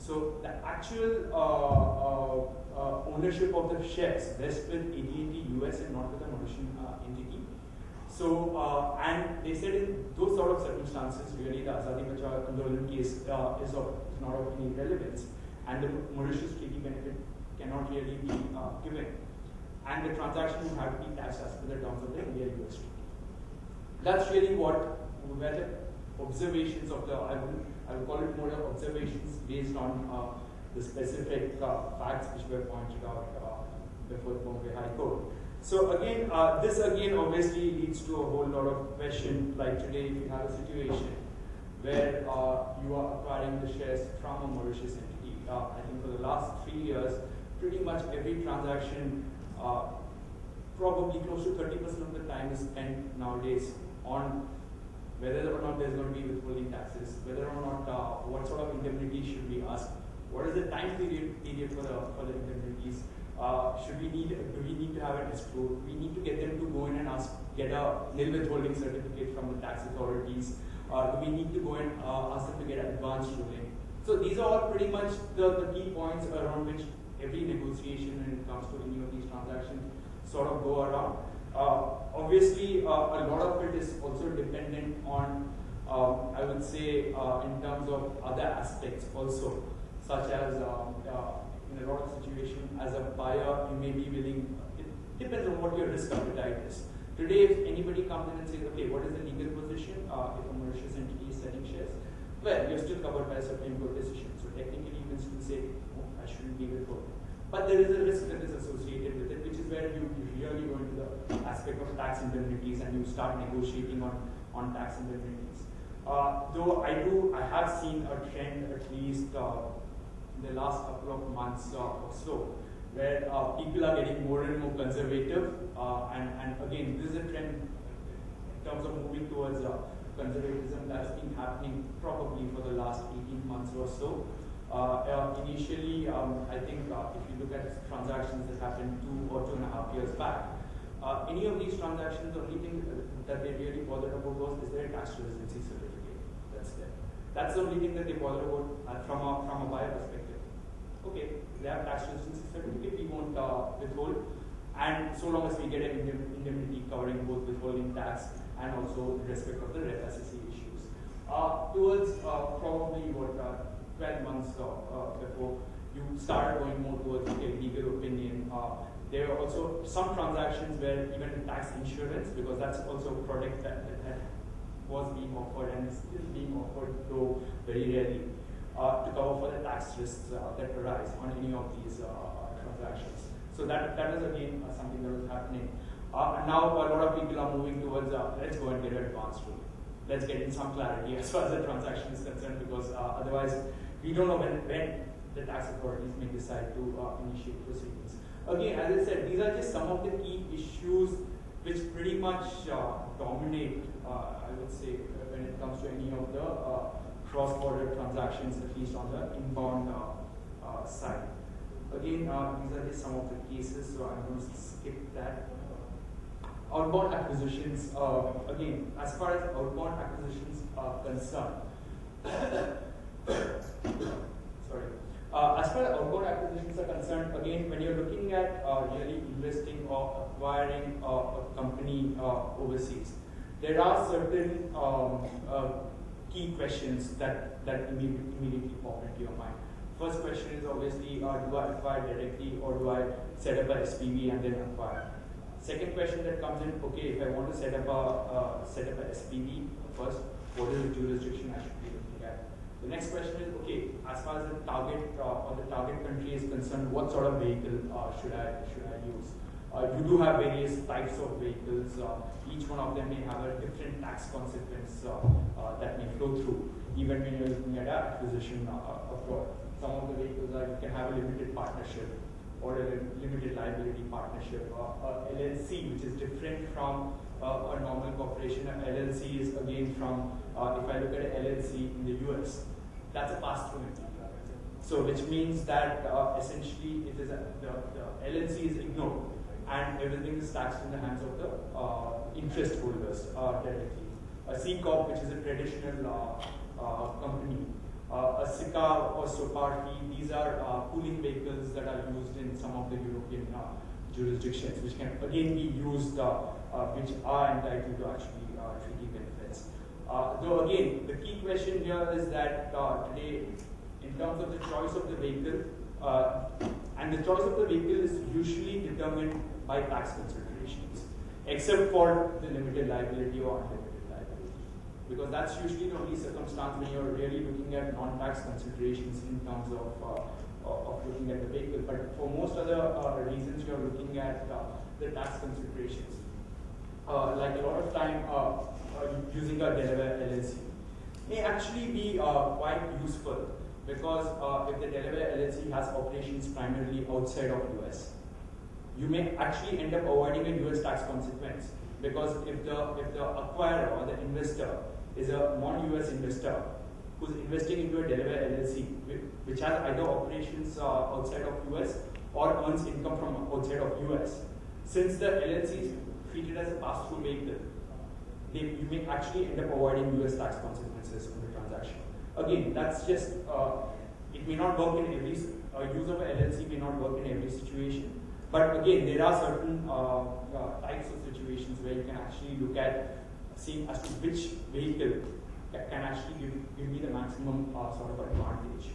So the actual ownership of the shares rests with AT&T US and not with the Mauritian entity. So, and they said in those sort of circumstances, really the Azadi Bachao Andolan case is not of any relevance, and the Mauritius treaty benefit cannot really be given, and the transaction would have to be taxed as per the terms of the India-US treaty. That's really what were the observations of the, I would call it more of observations based on the specific facts which were pointed out before the Bombay High Court. So again, this again obviously leads to a whole lot of questions. Like today, if you have a situation where you are acquiring the shares from a Mauritius entity, I think for the last 3 years, pretty much every transaction, probably close to 30% of the time is spent nowadays on whether or not there's going to be withholding taxes, whether or not what sort of indemnity should we ask, what is the time period for the indemnities. Do we need to have an escrow? Do we need to get them to go in and get a nil withholding certificate from the tax authorities? Do we need to go and ask them to get advance ruling? So these are all pretty much the key points around which every negotiation when it comes to any of these transactions sort of go around. Obviously, a lot of it is also dependent on, I would say, in terms of other aspects also, such as in a lot of situations, as a buyer, you may be willing, it depends on what your risk appetite is. Today, if anybody comes in and says, okay, what is the legal position if a Mauritius entity is selling shares? Well, you're still covered by a Supreme Court decision. So technically, you can still say, oh, I shouldn't be withholding. But there is a risk that is associated with it, which is where you really go into the aspect of tax indemnities and you start negotiating on tax indemnities. Though I have seen a trend, at least in the last couple of months or so, where people are getting more and more conservative, and again, this is a trend in terms of moving towards conservatism that's been happening probably for the last 18 months or so. Initially, I think if you look at transactions that happened 2 or 2.5 years back, any of these transactions, the only thing that they really bothered about was, is there a tax residency certificate that's there? That's the only thing that they bother about from a buyer perspective. Okay, they have tax residency certificate, we won't withhold, and so long as we get an indemnity covering both withholding tax and also the respect of the REF-SSC issues. Towards probably what 12 months before, you started going more towards legal opinion. There are also some transactions where even tax insurance, because that's also a product that was being offered and is still being offered, though very rarely, to cover for the tax risks that arise on any of these transactions. So that is again something that was happening. And now a lot of people are moving towards let's go and get an advance rule. Let's get in some clarity as far as the transaction is concerned, because otherwise we don't know when the tax authorities may decide to initiate proceedings. Again, as I said, these are just some of the key issues which pretty much dominate, I would say, when it comes to any of the cross-border transactions, at least on the inbound side. Again, these are just some of the cases, so I'm going to skip that. Outbound acquisitions, again, as far as outbound acquisitions are concerned, sorry. As far as outbound acquisitions are concerned, again, when you're looking at really investing or acquiring a company overseas, there are certain key questions that immediately pop into your mind. First question is obviously, do I acquire directly or do I set up a SPV and then acquire? Second question that comes in, okay, if I want to set up a SPV first, what is the jurisdiction I should be looking at? The next question is, okay, as far as the target or the target country is concerned, what sort of vehicle should I use? You do have various types of vehicles. Each one of them may have a different tax consequence that may flow through, even when you're looking at an acquisition abroad. Some of the vehicles are, you can have a limited partnership or a limited liability partnership, LLC, which is different from a normal corporation. An LLC is again from, if I look at an LLC in the US, that's a pass-through entity. So which means that essentially it is the LLC is ignored and everything is taxed in the hands of the interest holders directly. A C Corp, which is a traditional company, A Sika or Soparti, these are pooling vehicles that are used in some of the European jurisdictions, which can again be used, which are entitled to actually treaty benefits. Though again, the key question here is that today, in terms of the choice of the vehicle, and the choice of the vehicle is usually determined by tax considerations, except for the limited liability or unlimited liability. Because that's usually the only circumstance when you're really looking at non-tax considerations in terms of looking at the vehicle. But for most other reasons, you're looking at the tax considerations. Like a lot of time, using a Delaware LLC may actually be quite useful, because if the Delaware LLC has operations primarily outside of US, you may actually end up avoiding a US tax consequence, because if the acquirer or the investor is a non-US investor who's investing into a Delaware LLC, which has either operations outside of US or earns income from outside of US, since the LLC is treated as a pass-through vehicle, you may actually end up avoiding US tax consequences on the transaction. Again, that's just, it may not work in every, use of an LLC may not work in every situation. But again, there are certain types of situations where you can actually look at seeing as to which vehicle can actually give me the maximum sort of advantage.